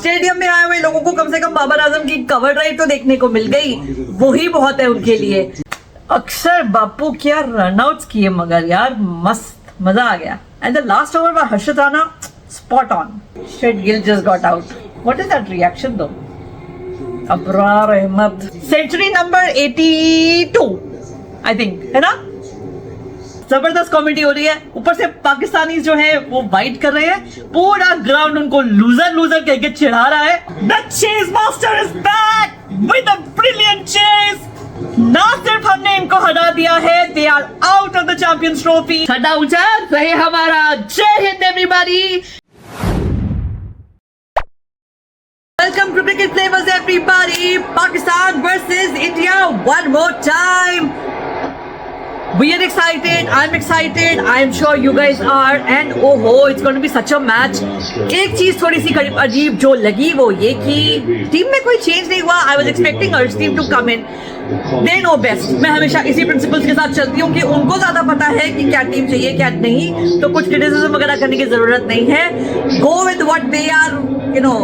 Stadium में आए हुए लोगों को कम से कम बाबर आजम की कवर ड्राइव तो देखने को मिल गई, वही बहुत है उनके लिए। अक्षर बापू क्या रनआउट्स किए, मगर यार मस्त मजा आ गया। And the last over by Harshit Rana, spot on. शेड Gill just got out. What is that reaction दो? Abrar Ahmed, century number 82 I think, है ना? जबरदस्त कॉमेडी हो रही है। ऊपर से पाकिस्तानी जो है वो वाइट कर रहे हैं, पूरा ग्राउंड उनको लूजर लूजर कह के चिढ़ा रहा है। The chase master is back with a brilliant chase. ना सिर्फ हमने इनको हरा दिया है, they are out of the Champions Trophy. ठंडा ऊंचा रहे हमारा। जय Hind everybody. Welcome to Cricket Flavors everybody. Pakistan versus India one more time. We are excited. I'm excited. I'm sure you guys are. And oh ho, it's going to be such a match. एक चीज थोड़ी सी अजीब जो लगी वो ये कि team में कोई चेंज नहीं हुआ। I was expecting our team to come in. They know best. मैं हमेशा इसी प्रिंसिपल्स के साथ चलती हूँ कि उनको ज्यादा पता है कि क्या टीम चाहिए क्या नहीं, तो कुछ क्रिटिसिज्म वगैरह करने की जरूरत नहीं है। Go with what they are, you know,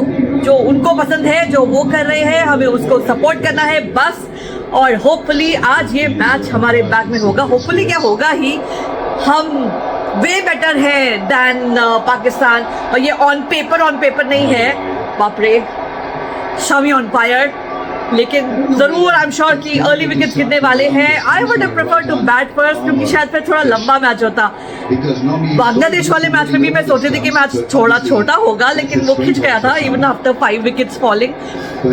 जो उनको पसंद है, जो वो कर रहे हैं, हमें उसको सपोर्ट करना है बस। और होपफुली आज ये मैच हमारे बैग में होगा। होपफुली क्या होगा ही, हम वे बेटर है देन पाकिस्तान। और ये ऑन पेपर नहीं है, बाप रे, शमी ऑन फायर। लेकिन जरूर आई एम श्योर कि अर्ली विकेट्स गिरने वाले हैं। I would have preferred to bat first, क्योंकि शायद फिर थोड़ा लंबा मैच होता। बांग्लादेश वाले मैच में भी मैं सोची थी कि मैच थोड़ा छोटा होगा, लेकिन वो खिंच गया था इवन आफ्टर 5 विकेट्स फॉलिंग,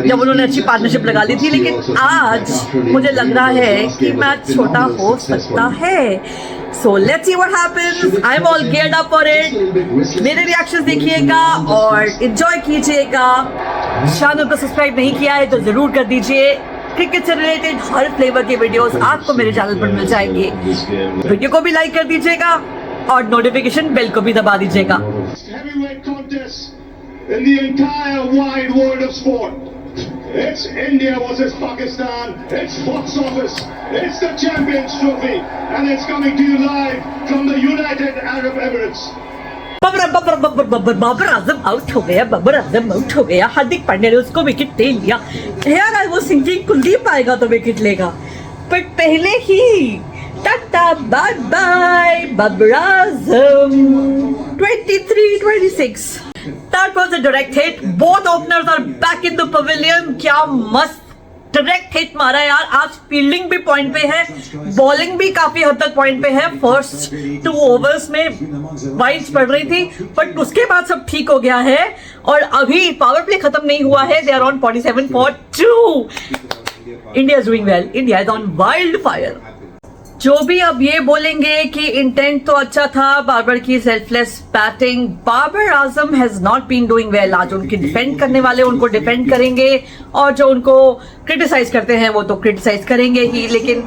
जब उन्होंने अच्छी पार्टनरशिप लगा ली थी। लेकिन आज मुझे लग रहा है कि मैच छोटा हो सकता है। So let's see what happens. I'm all geared up for it. मेरे रिएक्शंस देखिएगा और एंजॉय कीजिएगा। चैनल को सब्सक्राइब नहीं किया है तो जरूर कर दीजिए। क्रिकेट से रिलेटेड हर फ्लेवर के वीडियोस आपको मेरे चैनल पर मिल जाएंगे। वीडियो को भी लाइक कर दीजिएगा और नोटिफिकेशन बेल को भी दबा दीजिएगा। It's India versus Pakistan. It's box office. It's the Champions Trophy, and it's coming to you live from the United Arab Emirates. Babar Azam out हो गया। बाबर आजम आउट हो गया। हार्दिक पांड्या ने उसको विकेट ले लिया। यार आई वाज थिंकिंग कुलदीप आएगा तो विकेट लेगा, बट पहले ही tata bye bye. Babar Azam 23-26। That was a direct hit. Both openers are back in the pavilion. क्या मस्त डायरेक्ट हिट मारा यार। आज फील्डिंग भी पॉइंट पे है, बॉलिंग भी काफी हद तक पॉइंट पे है। फर्स्ट 2 ओवर्स में वाइड्स पड़ रही थी, बट उसके बाद सब ठीक हो गया है। और अभी पावर प्ले खत्म नहीं हुआ है। They are on 47 for 2. India is doing well. India is on wild fire. जो भी अब ये बोलेंगे कि इंटेंट तो अच्छा था, बाबर की selfless batting, Babar Azam has not been doing well. आज उनकी डिफेंड करने वाले उनको डिफेंड करेंगे और जो उनको क्रिटिसाइज करते हैं वो तो क्रिटिसाइज करेंगे ही। लेकिन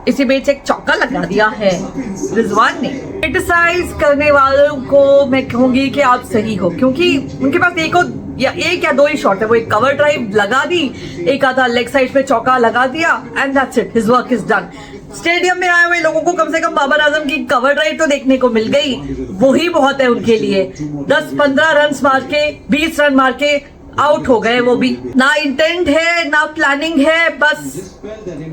इसी बीच एक चौका लगा दिया है रिजवान ने। क्रिटिसाइज करने वालों को मैं कहूंगी कि आप सही हो, क्योंकि उनके पास एक या दो ही शॉट है। वो एक कवर ड्राइव लगा दी, एक आधा लेग साइड पे चौका लगा दिया, and that's it, his work is done. Stadium में आए हुए लोगों को कम से कम बाबर आजम की कवर ड्राइव तो देखने को मिल गई, वही बहुत है उनके लिए। 10-15 रन मार के, 20 रन मार के आउट हो गए। वो भी ना इंटेंट है ना प्लानिंग है, बस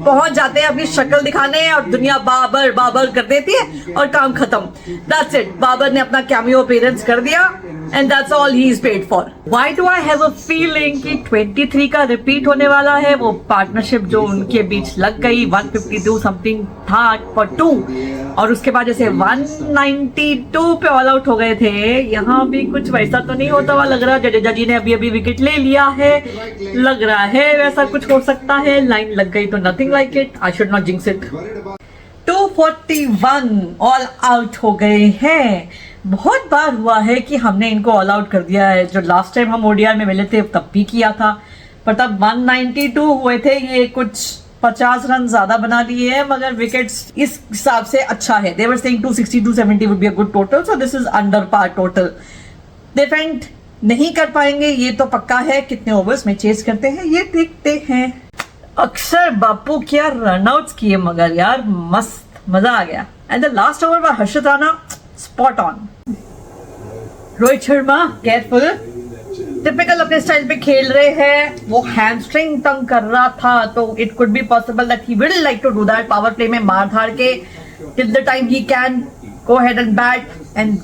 पहुंच जाते हैं अपनी शक्ल दिखाने और दुनिया बाबर बाबर कर देती है और काम खत्म। दैट्स इट, बाबर ने अपना कैमियो अपीयरेंस कर दिया and that's all he is paid for. Why do I have a feeling कि 23 का रिपीट होने वाला है? वो पार्टनरशिप जो उनके बीच लग गई, 152 समथिंग था for 2, और उसके बाद जैसे 192 पे ऑल आउट हो गए थे। यहाँ भी कुछ वैसा तो नहीं होता हुआ लग रहा। जडेजा जी ने अभी विकेट ले लिया है, लग रहा है वैसा कुछ हो सकता है। लाइन लग गई तो nothing like it, I should not jinx it. 241 all out हो गए हैं। बहुत बार हुआ है कि हमने इनको ऑल आउट कर दिया है। जो लास्ट टाइम हम ओडीआई में मिले थे तब भी किया था, पर तब 192 हुए थे। ये कुछ 50 रन ज्यादा बना लिए हैं, मगर विकेट्स इस हिसाब से अच्छा है। They were saying 260-270 would be a good total, so this is under par total. Defend नहीं कर पाएंगे ये तो पक्का है। कितने ओवर्स में चेस करते हैं ये देखते हैं। अक्षर बापू क्या रनआउट्स किए, मगर यार मस्त मजा आ गया। And the last over by Harshit Rana, spot on. Rohit Sharma, careful. Typical अपने स्टाइल पे खेल रहे हैं। वो हैमस्ट्रिंग तंग कर रहा था, तो it could be possible that he will like to do that power play में मार धाड़ के till the time he can go head and bat and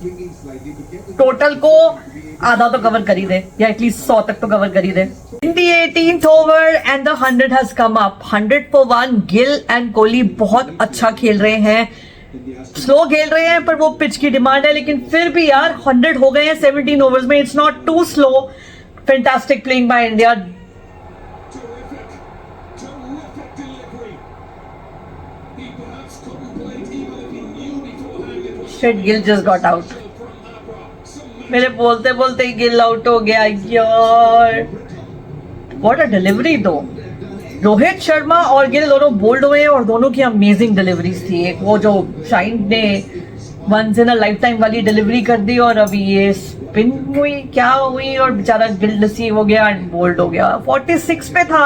total को आधा तो कवर कर ही दे, या एटलीस्ट 100 तक तो कवर कर ही दे। In the 18th over and the 100 has come up. 100 for 1। Gill and Kohli बहुत अच्छा खेल रहे हैं, स्लो खेल रहे हैं, पर वो पिच की डिमांड है। लेकिन फिर भी यार 100 हो गए हैं 17 ओवर्स में, it's not too slow. Fantastic playing by India. Shit, Gill just got out. मेरे बोलते बोलते ही गिल आउट हो गया यार। व्हाट अ डिलीवरी दो। रोहित शर्मा और गिल दोनों बोल्ड हुए और दोनों की अमेजिंग डिलीवरीज थी। एक वो जो शाइन ने once in a lifetime वाली डिलीवरी कर दी, और अभी ये स्पिन हुई क्या हुई, और बेचारा गिल रिसीव हो गया एंड बोल्ड हो गया। 46 पे था,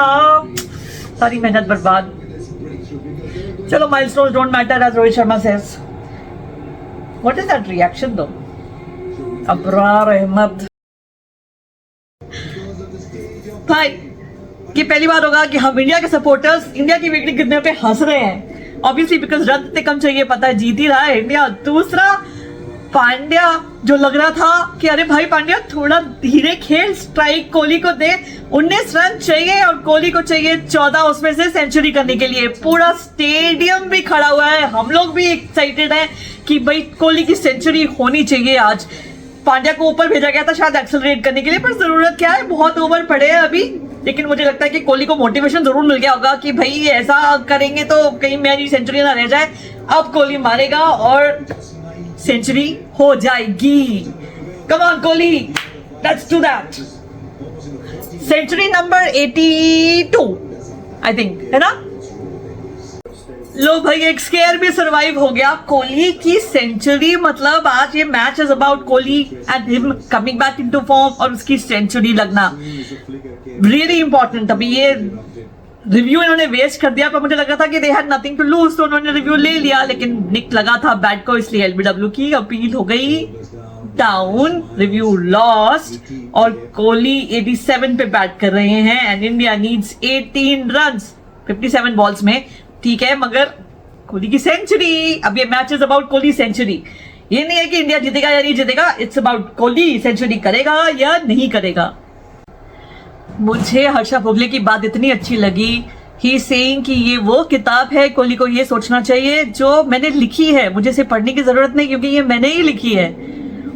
सारी मेहनत बर्बाद। चलो, milestones don't matter as Rohit Sharma says. What is that reaction दो? अबरार अहमद भाई, ये पहली बार होगा कि हम इंडिया के सपोर्टर्स इंडिया की विकेट गिरने पे हंस रहे हैं। ऑब्वियसली बिकॉज रन इतने कम चाहिए, पता है जीत ही रहा है इंडिया। दूसरा, पांड्या जो लग रहा था कि अरे भाई पांड्या थोड़ा धीरे खेल, स्ट्राइक कोहली को दे। 19 रन चाहिए और कोहली को चाहिए 14, उसमें से सेंचुरी करने के लिए। पूरा स्टेडियम भी खड़ा हुआ है, हम लोग भी एक्साइटेड हैं कि भाई कोहली की सेंचुरी होनी चाहिए आज। पांड्या को ऊपर भेजा गया था शायद एक्सेलरेट करने के लिए, पर जरूरत क्या है, बहुत ओवर पड़े हैं अभी। लेकिन मुझे लगता है कि कोहली को मोटिवेशन जरूर मिल गया होगा कि भाई ऐसा करेंगे तो कहीं मेरी सेंचुरी ना रह जाए। अब कोहली मारेगा और सेंचुरी हो जाएगी। Come on Kohli, let's do that. Century number 82 I think, है ना? लो भाई, एक स्केयर भी सरवाइव हो गया। कोहली की सेंचुरी, मतलब आज ये match is about Kohli and him coming back into form और उसकी सेंचुरी लगना रियली इंपॉर्टेंट। अभी ये रिव्यू इन्होंने वेस्ट कर दिया, पर मुझे लगा था कि they had nothing to lose, तो उन्होंने रिव्यू ले लिया। लेकिन निक लगा था बैट को, इसलिए एलबीडब्ल्यू की अपील हो गई डाउन, रिव्यू लॉस्ट, और कोहली 87 पे बैट कर रहे हैं and India needs 18 runs 57 balls में। ठीक है, मगर कोहली की सेंचुरी। अब ये match is about Kohli century. ये नहीं है कि इंडिया जीतेगा या नहीं जीतेगा, इट्स अबाउट कोहली सेंचुरी करेगा या नहीं करेगा। मुझे हर्षा भोगले की बात इतनी अच्छी लगी, ही सेइंग कि ये वो किताब है, कोहली को ये सोचना चाहिए जो मैंने लिखी है, मुझे इसे पढ़ने की जरूरत नहीं क्योंकि ये मैंने ही लिखी है,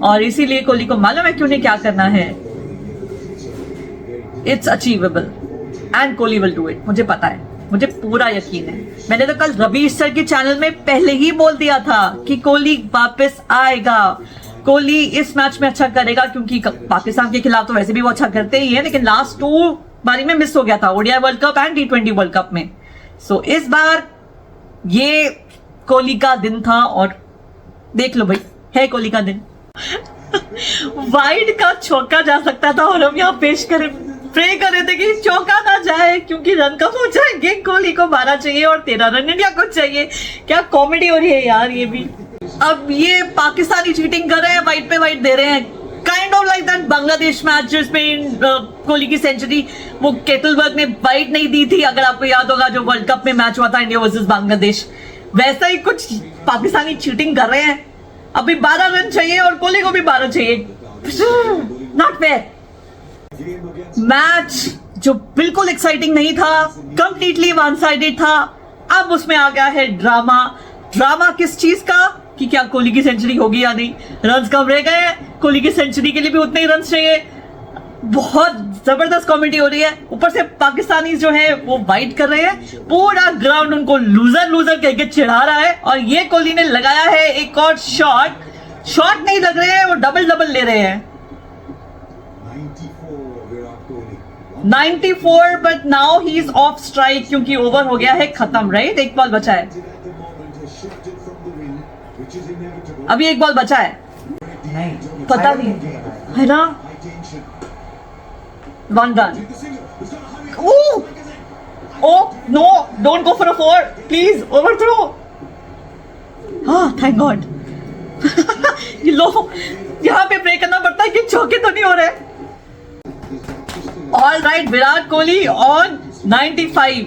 और इसीलिए कोहली को मालूम है कि उन्हें क्या करना है। It's achievable and Kohli will do it. मुझे पता है, मुझे पूरा यकीन है। मैंने तो कल रवि सर के चैनल में पहले ही बोल दिया था कि कोहली वापस आएगा, कोहली इस मैच में अच्छा करेगा, क्योंकि पाकिस्तान के खिलाफ तो वैसे भी वो अच्छा करते ही है, लेकिन लास्ट 2 बारी में मिस हो गया था, ODI world cup and T20 world cup में। सो इस बार ये कोहली का दिन था, और देख लो भाई, है कोहली का दिन। वाइड का चौका जा सकता था और हम यहाँ पेश करें, प्रे कर रहे थे कि चौका ना जाए क्योंकि रन कम हो जाएंगे। कोहली को 12 चाहिए और 13 रन इंडिया को चाहिए। क्या कॉमेडी हो रही है यार ये भी। अब ये पाकिस्तानी चीटिंग कर रहे हैं, वाइड पे वाइड दे रहे हैं, kind of like that Bangladesh match जिसमें कोहली की सेंचुरी वो केटलबर्ग ने वाइड नहीं दी थी, अगर आपको याद होगा, जो वर्ल्ड कप में मैच हुआ था इंडिया वर्सेस बांग्लादेश। वैसा ही कुछ पाकिस्तानी चीटिंग कर रहे हैं। अभी 12 रन चाहिए और कोहली को भी 12 चाहिए। Not fair. मैच जो बिल्कुल एक्साइटिंग नहीं था, कंप्लीटली वन साइडेड था, अब उसमें आ गया है ड्रामा। ड्रामा किस चीज का, कि क्या कोहली की सेंचुरी होगी या नहीं। रन्स कम रह गए, कोहली की सेंचुरी के लिए भी उतने ही रन चाहिए। बहुत जबरदस्त कॉमेडी हो रही है। ऊपर से पाकिस्तानी जो है वो वाइड कर रहे हैं, पूरा ग्राउंड उनको लूजर लूजर कह के चिढ़ा रहा है, और ये कोहली ने लगाया है एक और शॉट नहीं लग रहे हैं, वो डबल डबल ले रहे हैं। 94, but now he is of strike क्योंकि ओवर हो गया है खत्म, राइट? एक बॉल बचा है, अभी एक बॉल बचा है, पता नहीं है ना। 1 run. Oh no! Don't go for a 4, please. Overthrow. Thank God. ये लो, यहाँ पे प्रे करना पड़ता है कि चौके तो नहीं हो रहे। All right, Virat Kohli on 95,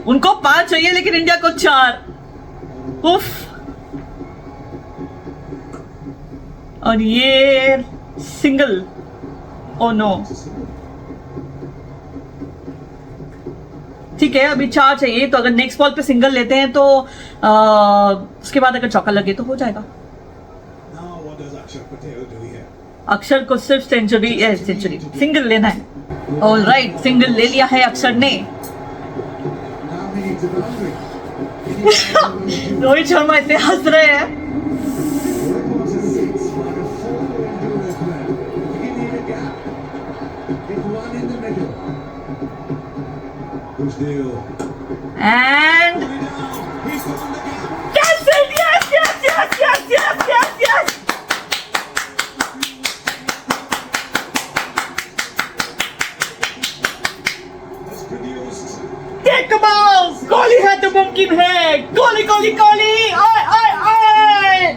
उनको 5 चाहिए लेकिन इंडिया को 4। उफ। और ये सिंगल, ओ नो, ठीक है अभी 4 चाहिए, तो अगर नेक्स्ट बॉल पे सिंगल लेते हैं तो उसके बाद अगर चौका लगे तो हो जाएगा। अक्षर को सिर्फ सेंचुरी सिंगल लेना है। ऑल राइट, सिंगल ले लिया है अक्षर ने। रोहित शर्मा इतने हंस रहे हैं। And cancelled. Yes. Take a ball. Kohli है तो मुमकिन है। कोहली। आए।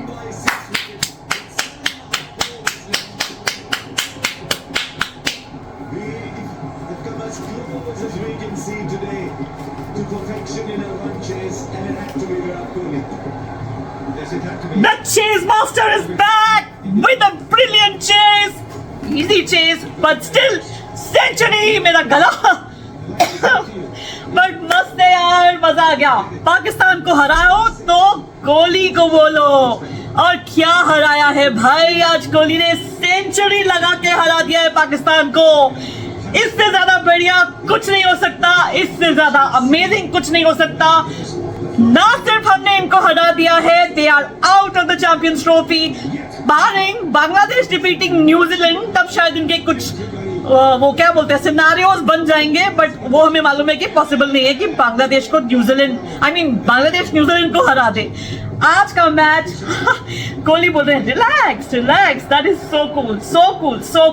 The chase master is back with a brilliant chase. Easy chase, but still century. मेरा गला बट मस्त है यार, मजा आ गया। पाकिस्तान को हराओ तो कोहली को बोलो। और क्या हराया है भाई, आज कोहली ने सेंचुरी लगा के हरा दिया है पाकिस्तान को। इससे ज्यादा बढ़िया कुछ नहीं हो सकता, इससे ज्यादा अमेजिंग कुछ नहीं हो सकता। ना सिर्फ हमने इनको हरा दिया है, they are out of the Champions Trophy, barring Bangladesh defeating New Zealand. तब शायद इनके कुछ वो क्या बोलते हैं सिनारियोज बन जाएंगे, बट वो हमें मालूम है कि पॉसिबल नहीं है कि बांग्लादेश को बांग्लादेश न्यूजीलैंड को हरा दे। आज का मैच कोहली बोल रहे हैं relax, that is so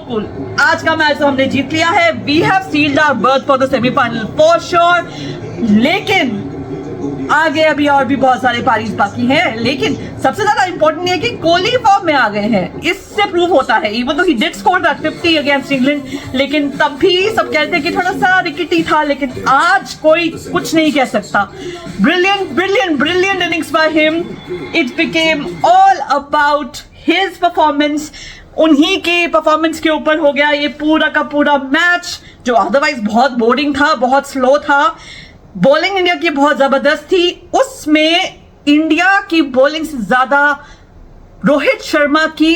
cool. आज का मैच तो हमने जीत लिया है। We have sealed our berth for the semifinal for sure. लेकिन आगे अभी और भी बहुत सारे पारीज बाकी हैं, लेकिन सबसे ज्यादा इंपॉर्टेंट है कि कोहली फॉर्म में आ गए हैं। इससे प्रूव होता है, इवन तो he did score that 50 against England, लेकिन तब भी सब कहते हैं कि थोड़ा सा रिकिटी था। लेकिन आज कोई कुछ नहीं कह सकता। Brilliant innings by him. It became all about his performance. उन्हीं के परफॉर्मेंस के ऊपर हो गया ये पूरा का पूरा मैच, जो अदरवाइज बहुत बोरिंग था, बहुत स्लो था। बॉलिंग इंडिया की बहुत जबरदस्त थी, उसमें इंडिया की बॉलिंग से ज्यादा रोहित शर्मा की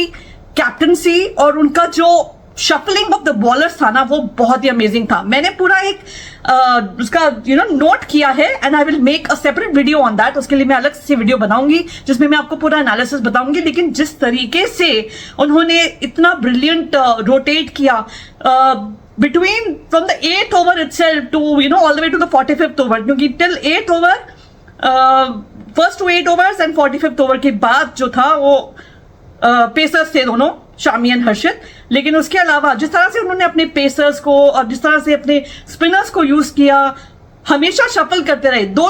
कैप्टनसी और उनका जो शफलिंग ऑफ द बॉलर्स था ना, वो बहुत ही अमेजिंग था। मैंने पूरा एक उसका नोट किया है, and I will make a separate video on that. उसके लिए मैं अलग से वीडियो बनाऊंगी जिसमें मैं आपको पूरा एनालिसिस बताऊंगी। लेकिन जिस तरीके से उन्होंने इतना ब्रिलियंट रोटेट किया between from the 8th over itself to all the way to the 45th over, क्योंकि till 8th over first to 8 overs and 45th over के बाद जो था वो पेसर्स थे दोनों, शामी एंड हर्षित। लेकिन उसके अलावा जिस तरह से उन्होंने अपने पेसर्स को और जिस तरह से अपने स्पिनर्स को यूज किया, हमेशा शफल करते रहे, दो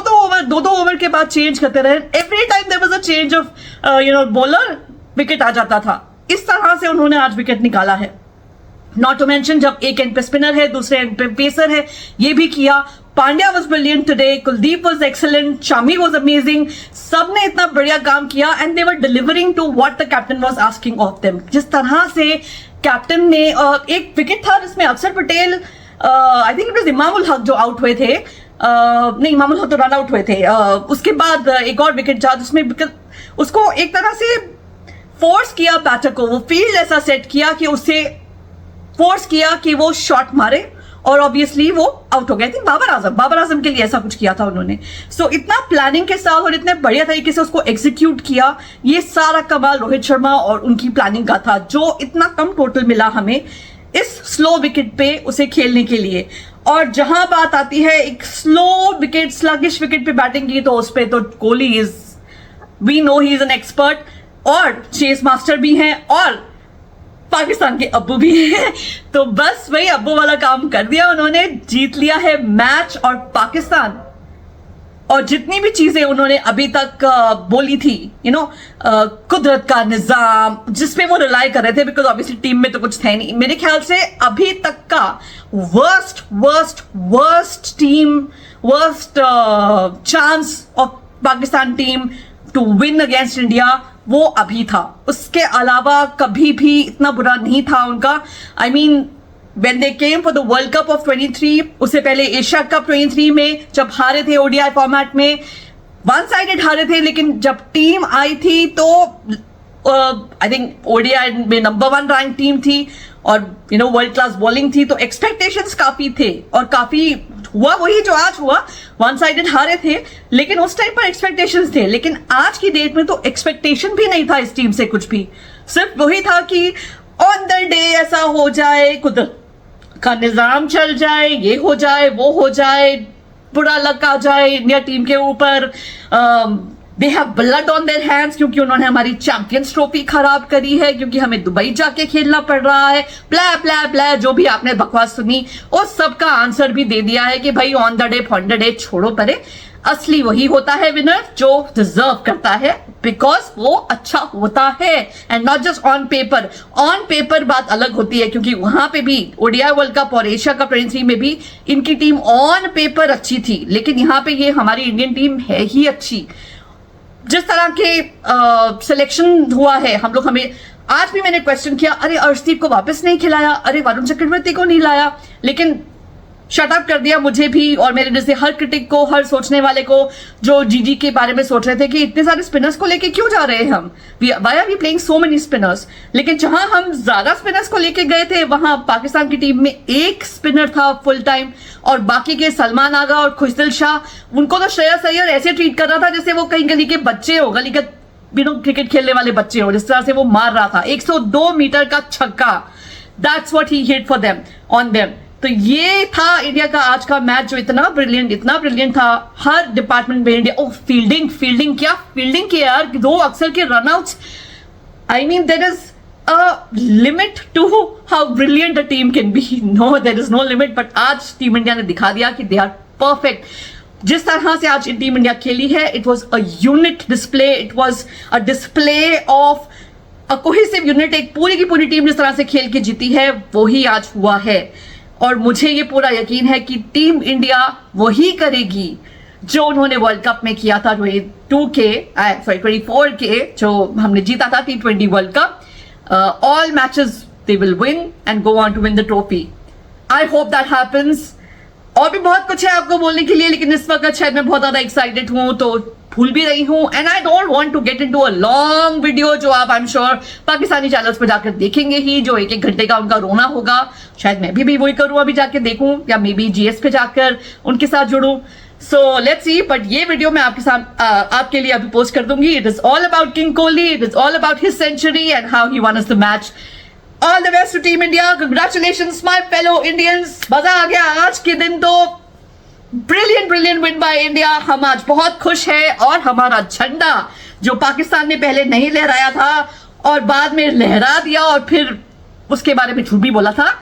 ओवर के बाद चेंज करते रहे। Every time there was a change of bowler, wicket आ जाता था। इस तरह से उन्होंने आज विकेट निकाला है। नॉट टू मेंशन जब एक एंड पे स्पिनर है, दूसरे एंड पे पेसर है, ये भी किया। Pandya was brilliant today, Kuldeep was excellent, Shami was amazing. सबने इतना बढ़िया काम किया and they were delivering to what the captain was asking of them. जिस तरह से कैप्टन ने एक विकेट था जिसमें Axar Patel, I think it was Imamul Haq जो आउट हुए थे, नहीं इमामुल हक तो रन आउट हुए थे। उसके बाद एक और विकेट था जिसमें उसको एक तरह से फोर्स किया बैटर को, वो फील्ड ऐसा सेट किया कि उससे फोर्स किया कि वो शॉट मारे और ऑब्वियसली वो आउट हो गए थे। बाबर आजम के लिए ऐसा कुछ किया था उन्होंने। सो इतना प्लानिंग के साथ और इतने बढ़िया तरीके से उसको एग्जीक्यूट किया। ये सारा कमाल रोहित शर्मा और उनकी प्लानिंग का था, जो इतना कम टोटल मिला हमें इस स्लो विकेट पे उसे खेलने के लिए। और जहां बात आती है एक स्लो विकेट, स्लगिश विकेट पे बैटिंग की, तो उस पर तो Kohli is, we know he is an expert, और चेस मास्टर भी हैं और पाकिस्तान के अब्बू भी हैं। तो बस वही अब्बू वाला काम कर दिया उन्होंने, जीत लिया है मैच और पाकिस्तान और जितनी भी चीजें उन्होंने अभी तक बोली थी, कुदरत का निजाम जिसपे वो रिलाई कर रहे थे, बिकॉज ऑब्वियसली टीम में तो कुछ थे नहीं, मेरे ख्याल से अभी तक का worst team, worst chance of Pakistan team to win against India वो अभी था। उसके अलावा कभी भी इतना बुरा नहीं था उनका। I mean when they came for the World Cup of 23, उससे पहले एशिया कप 23 में जब हारे थे ओडीआई फॉर्मेट में, वन साइडेड हारे थे, लेकिन जब टीम आई थी तो आई थिंक ओडीआई में नंबर 1 रैंक टीम थी और वर्ल्ड क्लास बॉलिंग थी, तो एक्सपेक्टेशंस काफी थे और काफी हुआ वही जो आज हुआ, वन साइडेड हारे थे, लेकिन उस टाइम पर एक्सपेक्टेशंस थे। लेकिन आज की डेट में तो एक्सपेक्टेशन भी नहीं था इस टीम से कुछ भी, सिर्फ वही था कि ऑन द डे ऐसा हो जाए, कुदरत का निजाम चल जाए, ये हो जाए, वो हो जाए, बुरा लक आ जाए इंडिया टीम के ऊपर, they have blood on their hands क्योंकि उन्होंने हमारी चैंपियंस ट्रॉफी खराब करी है, क्योंकि हमें दुबई जाके खेलना पड़ रहा है, प्ला प्ला प्ला जो भी आपने बकवास सुनी उस सब का आंसर भी दे दिया है कि भाई ऑन द डे छोड़ो परे, असली वही होता है विनर जो डिजर्व करता है, बिकॉज वो अच्छा होता है and not just on paper. On paper बात अलग होती है क्योंकि वहां पे भी ओडीआई वर्ल्ड कप और एशिया कप 23 में भी इनकी टीम ऑन पेपर अच्छी थी, लेकिन यहाँ पे ये हमारी इंडियन टीम है ही अच्छी। जिस तरह के सिलेक्शन हुआ है, हमें आज भी मैंने क्वेश्चन किया, अरे अर्शदीप को वापस नहीं खिलाया, अरे वरुण चक्रवर्ती को नहीं लाया, लेकिन शट अप कर दिया मुझे भी और मेरे जैसे हर क्रिटिक को, हर सोचने वाले को जो जीजी के बारे में सोच रहे थे कि इतने सारे स्पिनर्स को लेके क्यों जा रहे हैं हम, why are we playing so many spinners. लेकिन जहां हम ज्यादा स्पिनर्स को लेके गए थे वहां पाकिस्तान की टीम में एक स्पिनर था फुल टाइम और बाकी के सलमान आगा और खुशदिल शाह, उनको तो श्रेयस अय्यर ऐसे ट्रीट कर रहा था जैसे वो कहीं गली के बच्चे हो, गली का क्रिकेट खेलने वाले बच्चे हो, जिस तरह से वो मार रहा था 102 मीटर का छक्का, that's what he hit for them on them. तो ये था इंडिया का आज का मैच जो इतना ब्रिलियंट था हर डिपार्टमेंट में। इंडिया फील्डिंग क्या फील्डिंग की यार, 2 अक्सर के run outs, I mean there is a limit to how brilliant a team can be, no there is no limit, but आज टीम इंडिया ने दिखा दिया कि दे आर परफेक्ट। जिस तरह से आज टीम इंडिया खेली है, it was a unit display, it was a display of a cohesive unit. एक पूरी की पूरी टीम जिस तरह से खेल के जीती है वही आज हुआ है और मुझे ये पूरा यकीन है कि टीम इंडिया वही करेगी जो उन्होंने वर्ल्ड कप में किया था 24 के जो हमने जीता था T20 world cup. All matches they will win and go on to win the trophy. I hope that happens. और भी बहुत कुछ है आपको बोलने के लिए, लेकिन इस वक्त शायद मैं बहुत ज्यादा एक्साइटेड हूं तो भूल भी रही हूं, and I don't want to get into a long video जो आप I am sure Pakistani channels पर जाकर देखेंगे ही, जो 1-1 घंटे का उनका रोना होगा। शायद मैं भी वही करूं, अभी जाके देखूं या मे बी जीएस पे जाकर उनके साथ जुड़ूं। सो लेट्स सी, बट ये वीडियो मैं आपके साथ आपके लिए अभी पोस्ट कर दूंगी। It is all about king Kohli, it is all about his century and how he won us the match. All the best to team India, congratulations my fellow Indians. मजा आ गया आज के दिन, तो ब्रिलियंट विन बाय इंडिया। हम आज बहुत खुश हैं और हमारा झंडा जो पाकिस्तान ने पहले नहीं लहराया था और बाद में लहरा दिया और फिर उसके बारे में झूठ भी बोला था,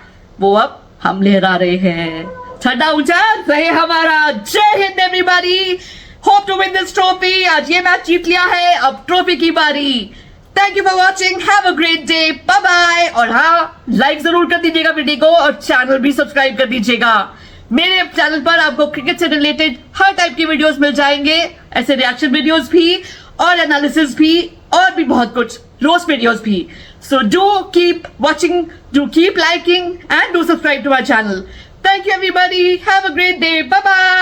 वो अब हम लहरा रहे हैं। झंडा ऊंचा रहे हमारा। जय Hind everybody, hope to win this trophy. आज ये मैच जीत लिया है, अब ट्रॉफी की बारी। Thank you for watching, have a great day, bye bye. और हाँ, लाइक जरूर कर दीजिएगा वीडियो को और चैनल भी सब्सक्राइब कर दीजिएगा। मेरे चैनल पर आपको क्रिकेट से रिलेटेड हर टाइप की वीडियोस मिल जाएंगे, ऐसे रिएक्शन वीडियोस भी और एनालिसिस भी और भी बहुत कुछ, रोस्ट वीडियोस भी। So do keep watching, do keep liking and do subscribe to my channel. Thank you everybody, have a great day, bye bye.